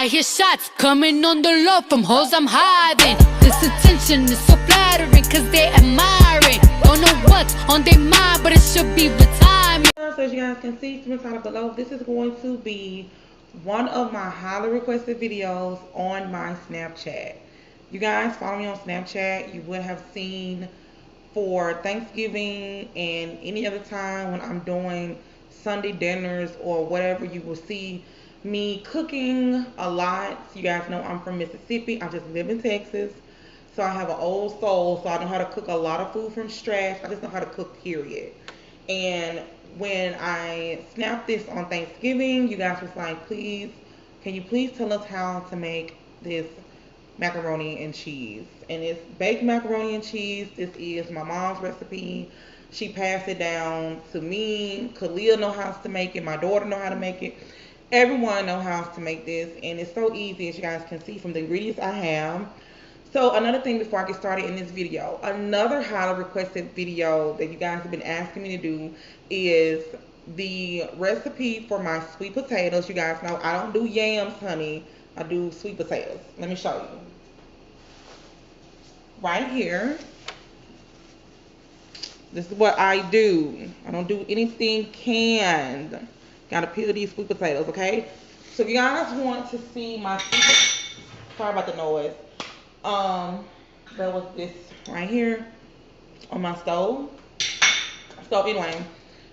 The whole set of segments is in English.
I hear shots coming on the low from hoes I'm hiding. This attention is so flattering cause they admiring. Don't know what's on their mind, but it should be retirement. So as you guys can see from the title below, this is going to be one of my highly requested videos on my Snapchat. You guys follow me on Snapchat, you would have seen for Thanksgiving and any other time when I'm doing Sunday dinners or whatever, you will see me cooking a lot. You guys know I'm from Mississippi. I just live in Texas. So I have an old soul. So I know how to cook a lot of food from scratch. I just know how to cook, period. And when I snapped this on Thanksgiving, you guys was like, please, can you please tell us how to make this macaroni and cheese? And it's baked macaroni and cheese. This is my mom's recipe. She passed it down to me. Kalia know how to make it. My daughter know how to make it. Everyone know how to make this, and it's so easy, as you guys can see from the ingredients I have. So another thing before I get started in this video, another highly requested video that you guys have been asking me to do is the recipe for my sweet potatoes. You guys know I don't do yams, honey. I do sweet potatoes. Let me show you. Right here. This is what I do. I don't do anything canned. Gotta peel these sweet potatoes, okay? So if you guys want to see my sweet, sorry about the noise. There was this right here on my stove. So anyway,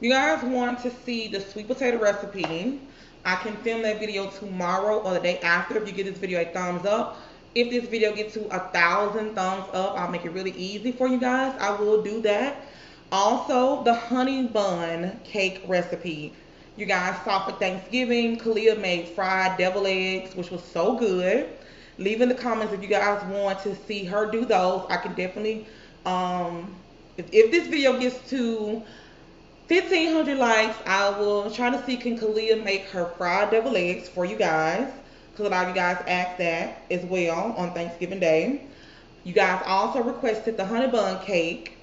you guys want to see the sweet potato recipe, I can film that video tomorrow or the day after if you give this video a thumbs up. If this video gets to 1,000 thumbs up, I'll make it really easy for you guys. I will do that. Also, the honey bun cake recipe. You guys saw for Thanksgiving, Kalia made fried devil eggs, which was so good. Leave in the comments if you guys want to see her do those. I can definitely, if this video gets to 1,500 likes, I will try to see can Kalia make her fried devil eggs for you guys. Because a lot of you guys asked that as well on Thanksgiving Day. You guys also requested the honey bun cake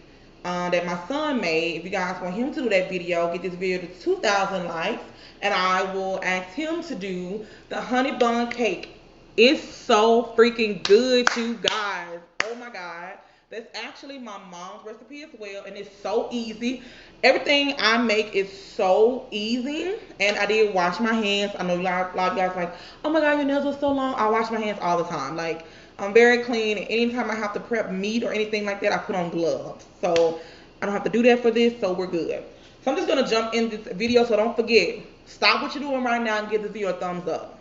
that my son made. If you guys want him to do that video, get this video to 2,000 likes, and I will ask him to do the honey bun cake. It's so freaking good, you guys. Oh my God. That's actually my mom's recipe as well, and it's so easy. Everything I make is so easy, and I did wash my hands. I know a lot of you guys are like, oh my God, your nails are so long. I wash my hands all the time. Like, I'm very clean, and anytime I have to prep meat or anything like that, I put on gloves. So I don't have to do that for this, so we're good. So I'm just going to jump in this video, so don't forget. Stop what you're doing right now and give this video a thumbs up.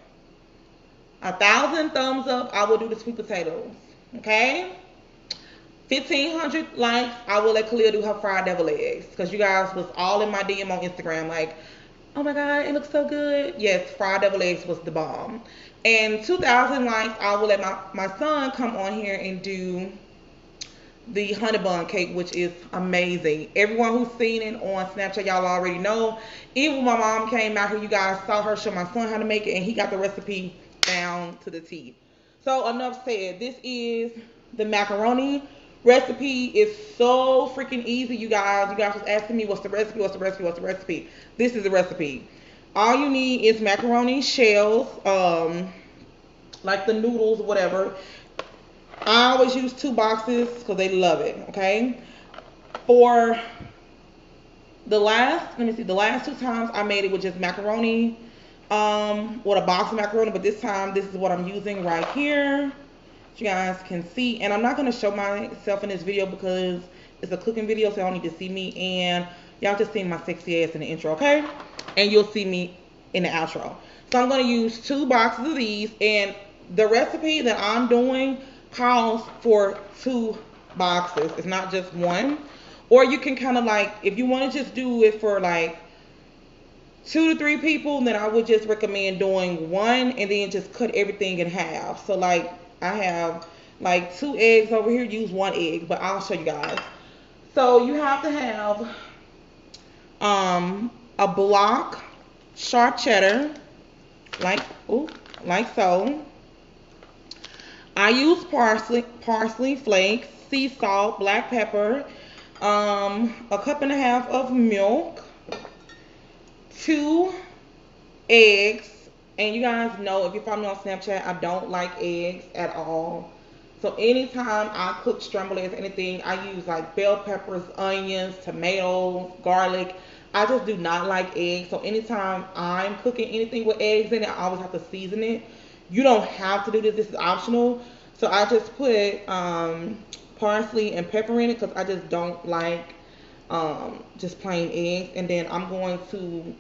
1,000 thumbs up, I will do the sweet potatoes. Okay? 1,500 likes, I will let Kalia do her fried devil eggs. Because you guys was all in my DM on Instagram like, oh my God, it looks so good. Yes, fried devil eggs was the bomb. And 2,000 likes, I will let my son come on here and do the honey bun cake, which is amazing. Everyone who's seen it on Snapchat, y'all already know. Even when my mom came out here, you guys saw her show my son how to make it, and he got the recipe down to the T. So enough said. This is the macaroni recipe. Is so freaking easy, you guys. You guys was asking me what's the recipe, what's the recipe, what's the recipe. This is the recipe. All you need is macaroni shells, like the noodles or whatever. I always use 2 boxes because they love it, okay? For the last, the last 2 times I made it with just macaroni, with a box of macaroni, but this time this is what I'm using right here. You guys can see, and I'm not going to show myself in this video because it's a cooking video, so y'all need to see me, and y'all just see my sexy ass in the intro, okay? And you'll see me in the outro. So I'm going to use 2 boxes of these, and the recipe that I'm doing calls for 2 boxes. It's not just 1. Or you can kind of like, if you want to just do it for like 2 to 3 people, then I would just recommend doing 1 and then just cut everything in half. So like I have like 2 eggs over here, use 1 egg, but I'll show you guys. So you have to have a block sharp cheddar, like so. I use parsley flakes, sea salt, black pepper, a cup and a half of milk, 2 eggs, And you guys know, if you follow me on Snapchat, I don't like eggs at all. So anytime I cook scrambled eggs, anything, I use like bell peppers, onions, tomatoes, garlic. I just do not like eggs. So anytime I'm cooking anything with eggs in it, I always have to season it. You don't have to do this. This is optional. So I just put parsley and pepper in it because I just don't like just plain eggs. And then I'm going to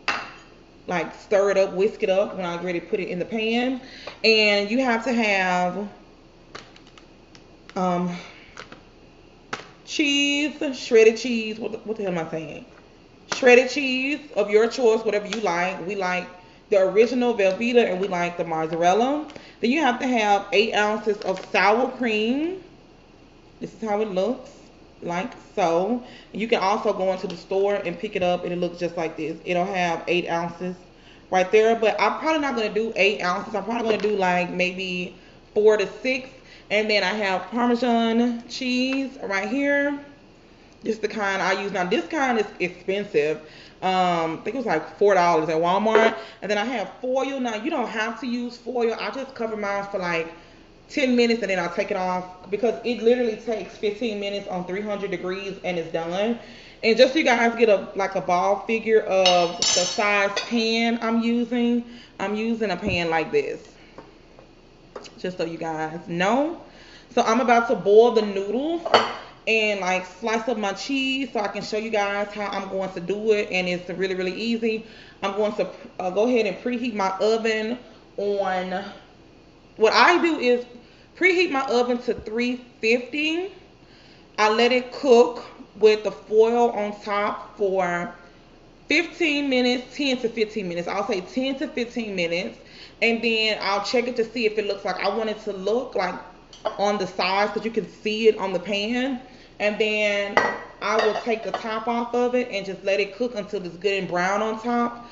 like stir it up, whisk it up when I'm ready to put it in the pan. And you have to have cheese, shredded cheese. What the hell am I saying? Shredded cheese of your choice, whatever you like. We like the original Velveeta and we like the mozzarella. Then you have to have 8 ounces of sour cream. This is how it looks, like so. You can also go into the store and pick it up and it looks just like this. It'll have 8 ounces right there, but I'm probably not going to do 8 ounces. I'm probably going to do like maybe 4 to 6. And then I have Parmesan cheese right here. This is the kind I use. Now this kind is expensive. I think it was like $4 at Walmart. And then I have foil. Now you don't have to use foil. I just cover mine for like 10 minutes and then I'll take it off because it literally takes 15 minutes on 300 degrees and it's done. And just so you guys get a ball figure of the size pan I'm using a pan like this. Just so you guys know. So I'm about to boil the noodles and like slice up my cheese so I can show you guys how I'm going to do it, and it's really, really easy. I'm going to go ahead and preheat my oven on, what I do is preheat my oven to 350. I let it cook with the foil on top for 15 minutes, 10 to 15 minutes. I'll say 10 to 15 minutes. And then I'll check it to see if it looks like I want it to look like on the sides, because you can see it on the pan. And then I will take the top off of it and just let it cook until it's good and brown on top.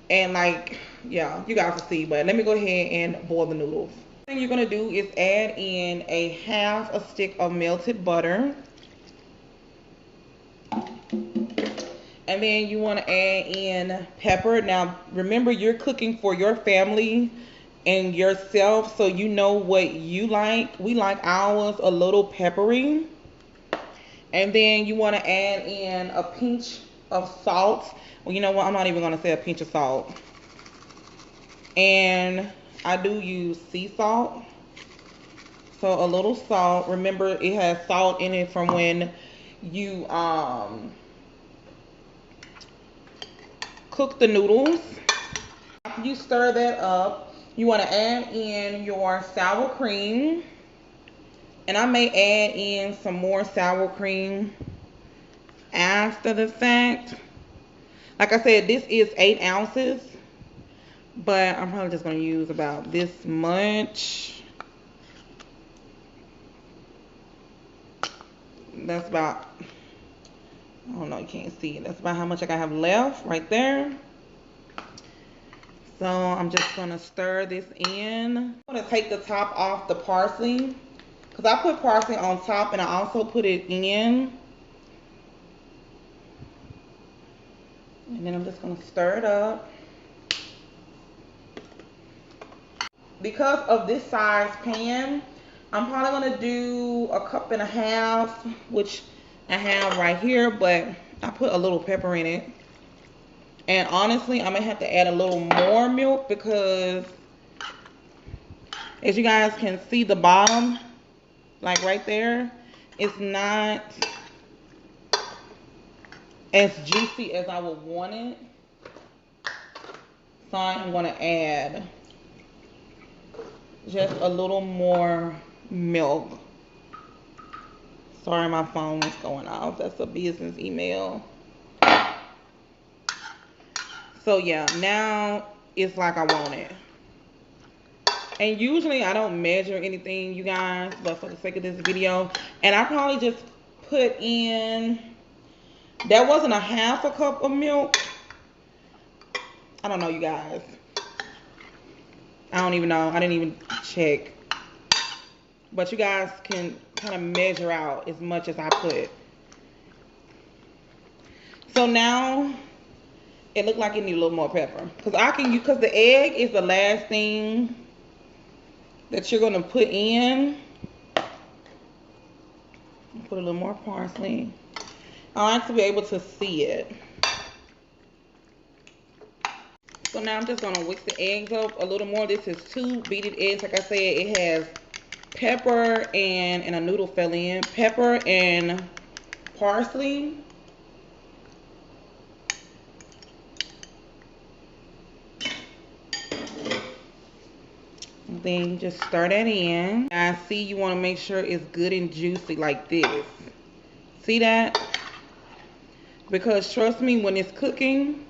And like, yeah, you guys will see. But let me go ahead and boil the noodles. The thing you're going to do is add in a half a stick of melted butter. And then you want to add in pepper. Now, remember, you're cooking for your family and yourself, so you know what you like. We like ours a little peppery. And then you want to add in a pinch of salt. Well, you know what? I'm not even going to say a pinch of salt. And I do use sea salt. So a little salt. Remember, it has salt in it from when you cook the noodles. After you stir that up, you want to add in your sour cream. And I may add in some more sour cream after the fact. Like I said, this is 8 ounces. But I'm probably just going to use about this much. That's about, I don't know, you can't see it. That's about how much I have left right there. So I'm just going to stir this in. I'm going to take the top off the parsley, because I put parsley on top and I also put it in. And then I'm just going to stir it up. Because of this size pan, I'm probably going to do 1.5 cups, which I have right here, but I put a little pepper in it. And honestly, I may have to add a little more milk because as you guys can see, the bottom, like right there, it's not as juicy as I would want it. So I'm going to add just a little more milk. Sorry, my phone is going off. That's a business email. So yeah, now it's like I want it. And usually I don't measure anything, you guys, but for the sake of this video, and I probably just put in, that wasn't 1/2 cup of milk. I don't know, you guys. I don't even know. I didn't even check. But you guys can kind of measure out as much as I put. So now It looked like it needed a little more pepper. Because the egg is the last thing that you're gonna put in. Put a little more parsley. I like to be able to see it. So now I'm just gonna whisk the eggs up a little more. This is 2 beaten eggs. Like I said, it has pepper and a noodle fell in. Pepper and parsley. And then you just stir that in. I see you want to make sure it's good and juicy like this. See that? Because trust me, when it's cooking,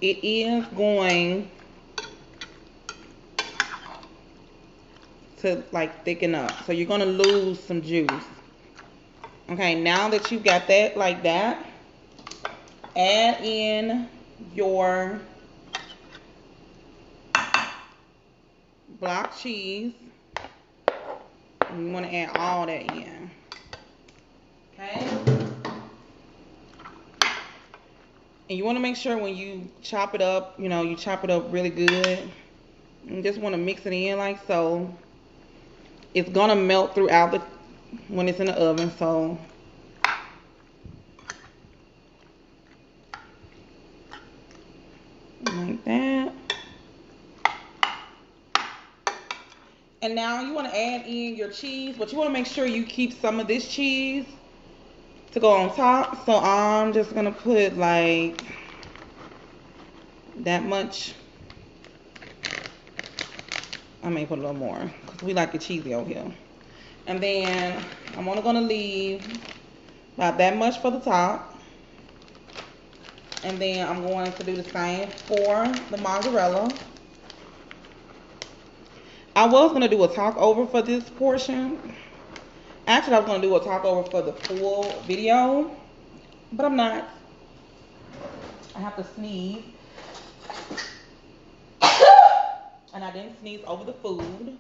it is going to like thicken up. So you're going to lose some juice. Okay, now that you got that like that, add in your block cheese. And you want to add all that in. Okay? And you want to make sure when you chop it up, you chop it up really good. You just want to mix it in like so. It's going to melt throughout when it's in the oven, so. Like that. And now you want to add in your cheese, but you want to make sure you keep some of this cheese to go on top. So I'm just going to put like that much. I may put a little more because we like it cheesy over here. And then I'm only going to leave about that much for the top. And then I'm going to do the same for the mozzarella. I was going to do a talk over for this portion. Actually, I was going to do a talk over for the full video, but I'm not. I have to sneeze. And I didn't sneeze over the food.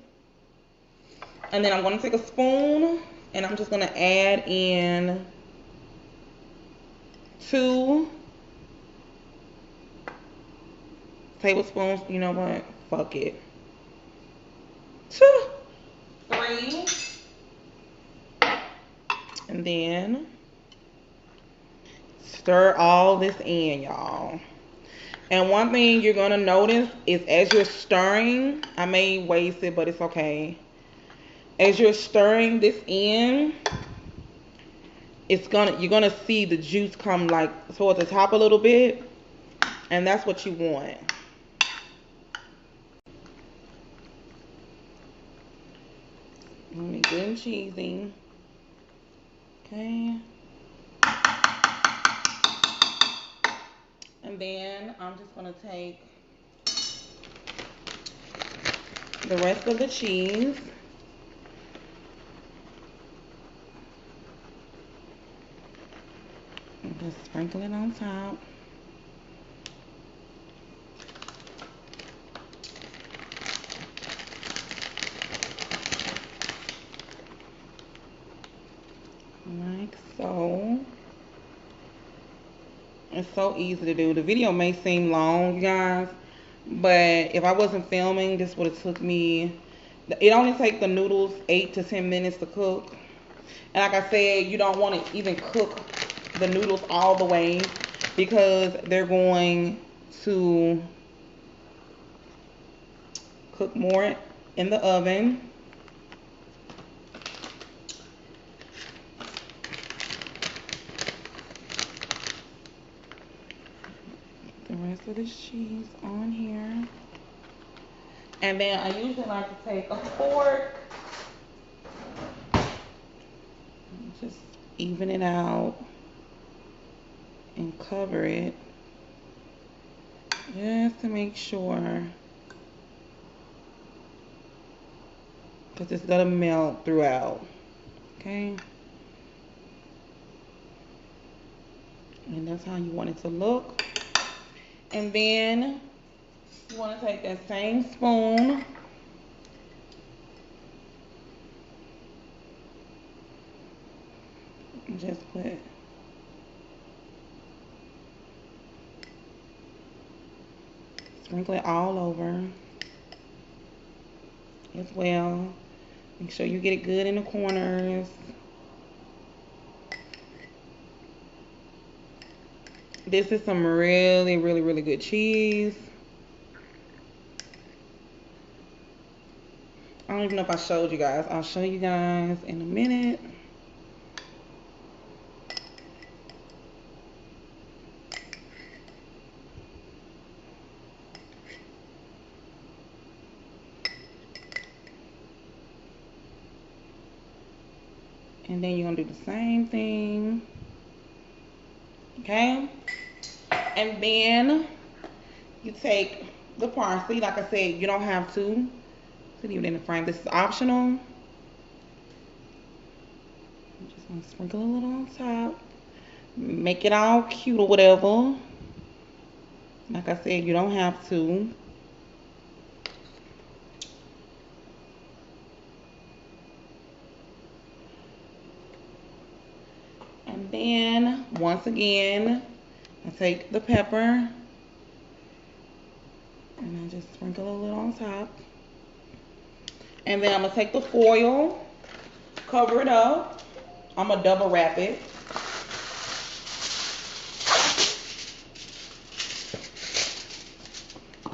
And then I'm going to take a spoon and I'm just going to add in 2 tablespoons. You know what? Fuck it. 2, 3. And then stir all this in, y'all. And one thing you're gonna notice is as you're stirring, I may waste it, but it's okay. As you're stirring this in, you're gonna see the juice come like toward the top a little bit, and that's what you want. Let me good and cheesy. Okay. And then I'm just going to take the rest of the cheese. And just sprinkle it on top. Like so. It's so easy to do. The video may seem long, you guys, but if I wasn't filming, this would have took me, it only takes the noodles 8 to 10 minutes to cook. And like I said, you don't want to even cook the noodles all the way because they're going to cook more in the oven. The rest of this cheese on here. And then I usually like to take a fork and just even it out and cover it just to make sure, because it's gonna melt throughout. Okay, and that's how you want it to look. And then you want to take that same spoon and just put Sprinkle it all over as well. Make sure you get it good in the corners. This is some really, really, really good cheese. I don't even know if I showed you guys. I'll show you guys in a minute. And then you're gonna do the same thing. Okay? And then you take the parsley. Like I said, you don't have to leave it in the frame. This is optional. I'm just gonna sprinkle a little on top. Make it all cute or whatever. Like I said, you don't have to. And then, once again, I take the pepper and I just sprinkle a little on top. And then I'm going to take the foil, cover it up. I'm going to double wrap it.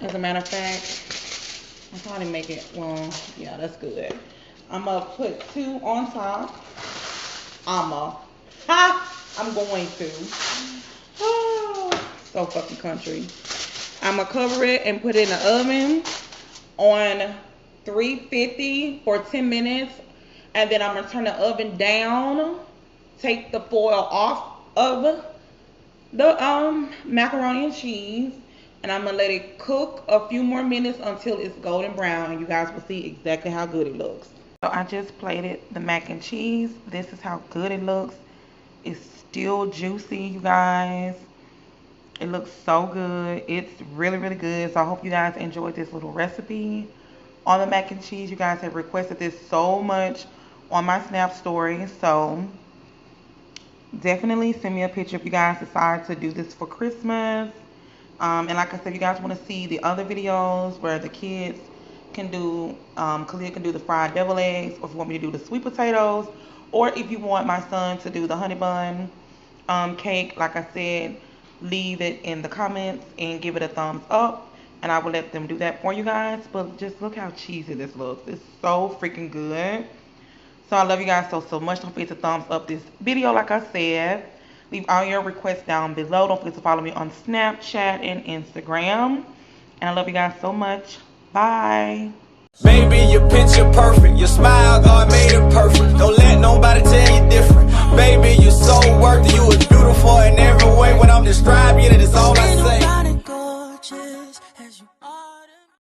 As a matter of fact, I'll probably make it, well, yeah, that's good. I'm going to put 2 on top. I'm going to. Oh, so fucking country. I'm going to cover it and put it in the oven on 350 for 10 minutes. And then I'm going to turn the oven down. Take the foil off of the macaroni and cheese. And I'm going to let it cook a few more minutes until it's golden brown. And you guys will see exactly how good it looks. So I just plated the mac and cheese. This is how good it looks. It's still juicy, you guys. It looks so good. It's really, really good. So I hope you guys enjoyed this little recipe on the mac and cheese. You guys have requested this so much on my Snap story. So definitely send me a picture if you guys decide to do this for Christmas. And like I said, if you guys want to see the other videos where the kids can do, Khalil can do the fried devil eggs, or if you want me to do the sweet potatoes, or if you want my son to do the honey bun cake, like I said, leave it in the comments and give it a thumbs up, and I will let them do that for you guys. But just look how cheesy this looks. It's so freaking good. So I love you guys so much. Don't forget to thumbs up this video, like I said. Leave all your requests down below. Don't forget to follow me on Snapchat and Instagram. And I love you guys so much. Bye. Baby, your picture perfect. Your smile, God made it perfect. Don't let nobody tell you different. Baby, you're so worth it. You was beautiful in every way. When I'm describing it, it's all I say.